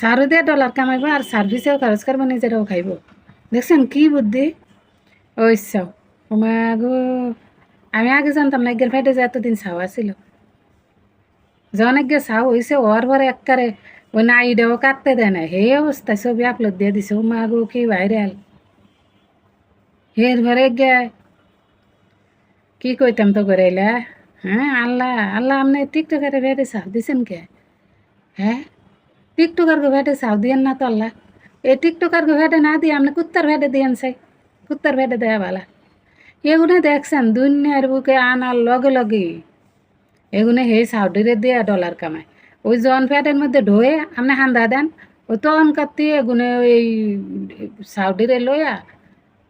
সারও দিয়ে ডলার কামাইবো আর সার্ভিসেও খরচ করবো, নিজেরাও খাইব। দেখছেন কি বুদ্ধি ওইসব। ওমা গো, আমি আগে জানতাম না এগের ফেটে যে এতদিন ছাওয়া ছিল। যখন এগে ছাও হয়েছে ওর পরে একবারে ওই নাইডেও কাটতে দেয় না, হে অবস্থায় ছবি আপলোড দিয়ে দিছে। ওমা গো কি ভাইরাল। হের ঘরে গে কি কইতাম তো করে এলা। হ্যাঁ, আল্লাহ আল্লাহ, আপনি টিকটকারে ভেটে ছাও দিছেন কে? হ্যাঁ, টিকটকার গো ভেটে ছাও দিয়েন না তো আল্লাহ। এই টিকটকার গো ভেটে না দিয়ে আপনি কুত্তার ভেটে দিয়েন চাই। কুত্তার ভেটে দেয়া বালা। এগুলো দেখছেন দুনিয়ার বুকে আনার লগে লগে এগুলো হে সাউডিরে দিয়ে ডলার কামায়। ওই জন ফ্যাটের মধ্যে ঢোয়ে আপনি হান্দা দেন, ওই তখন কাতি এগুলো ওই সাউডিরে লইয়া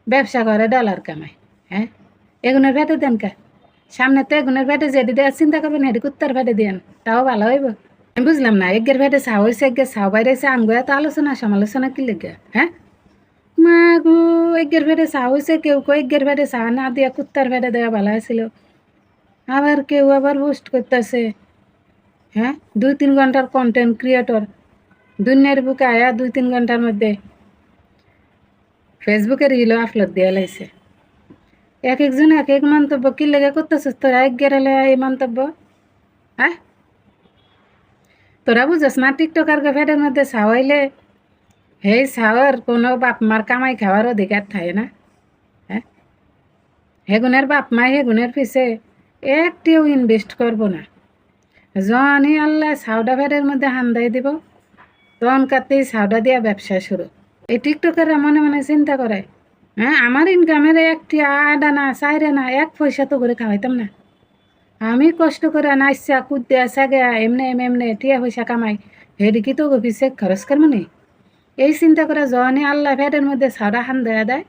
ব্যবসা করে ডলার কামায়। হ্যাঁ, এগুনের ফ্যাটে দেন কে? সামনে তো এগুনের ফ্যাটে যেটি দেওয়ার চিন্তা করবেন, হেঁটে কুত্তার ফ্যাটে দেন, তাও ভালো হইব। আমি বুঝলাম না, এগের ফ্যাটে ছাও হয়েছে, এগের ছাও বাইরেছে, আঙ্গুয়া তো আলোচনা সমালোচনা কি লেগে? হ্যাঁ, মা গো, এগের ফ্যাটে ছাও হয়েছে, কেউ কই এগের ফ্যাটে চা না দিয়া কুত্তার ফ্যাটে দেওয়া ভালো হয়েছিল। আবার কেউ আবার পোস্ট করতেছে। হ্যাঁ, 2-3 ঘন্টার কন্টেন্ট ক্রিয়েটর দুনিয়ার বুকে আয়া 2-3 ঘন্টার মধ্যে ফেসবুকে রিলও আপলোড দিয়ে লাইছে। এক একজন এক এক মন্তব্য কি লেগে করতেছিস তোরা? এক গেরালে এই মন্তব্য। হ্যাঁ, তোরা বুঝস না টিকটকার ফেডের মধ্যে ছাওয়াইলে হেই ছাওয়ার কোনো বাপ মার কামাই খাওয়ার অধিকার থাকে না। হ্যাঁ, হেগুনের বাপ মা হেগুনের পিছে একটিও ইনভেস্ট করবো না। যখনই আল্লাহ ছাউডা ফেডের মধ্যে হান্দাই দিব, তখন কাতেই ছাউডা দিয়া ব্যবসা শুরু। এই টিকটকাররা মনে মনে চিন্তা করে, হ্যাঁ, আমার ইনকামের একটি আডা না চাইরে না 1 পয়সা তো করে খাওয়াইতাম না। আমি কষ্ট করে নাইসা কুদ্দা সাগে এমনে এমনে টিয়া পয়সা কামাই, হেডিকি তো অফিসে খরচ করবো নি। এই চিন্তা করে যখনই আল্লাহ ফ্যাটের মধ্যে ছাউডা হান দেয়া দেয়,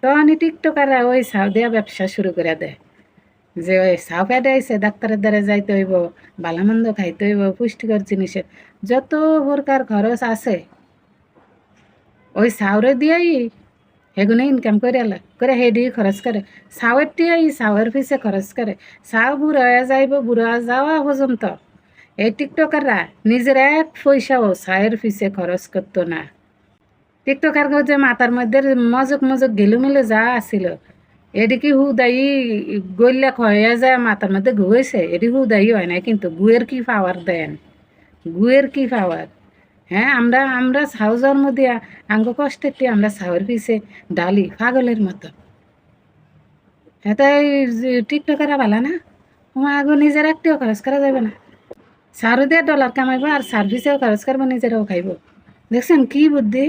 তখনই টিকটকাররা ওই ছাউ দেওয়া ব্যবসা শুরু করে দেয়। যে ওই ছাউ ফ্যাটে আইসে ডাক্তারের দ্বারা যাইতে হইব, ভালোমন্দ খাইতে হইব, পুষ্টিকর জিনিসের যত প্রকার খরচ আছে ওই ছাউরে দিয়েই হেগুনে ইনকাম করে আলা করে হেডি খরচ করে। ছাউয়ের টিয়াই ছাউয়ের পিছে খরচ করে। ছাউ বুড়া হয়ে যাইব, বুড়া যাওয়া পর্যন্ত এই টিকটকাররা নিজের 1 পয়সাও ছাউয়ের পিছে খরচ করতো না। টিকটকার যে মাথার মধ্যে মজক মজক গেলুমেলে যা আসিল, এদিকে হুদাই গল্লা হয়ে যায়, মাথার মধ্যে ঘুয়েছে, এটি হুদাই হয় না। কিন্তু গুয়ের কি পাওয়ার দেন, গুয়ের কি পাওয়ার। হ্যাঁ, আমরা আমরা ছাউ জন্ম দিয়া আঙ্গ কষ্টের টি আমরা ছাউয়ের পিছে ডালি পাগলের মতো। হ্যাঁ, তাই টিকটকাররা ভালো না? আমার আগে নিজের একটিও খরচ করা যাবে না। সারও দিয়ে ডলার কামাইবো আর সার্ভিসেও খরচ করবো, নিজেরাও খাইব। দেখছেন কি বুদ্ধি।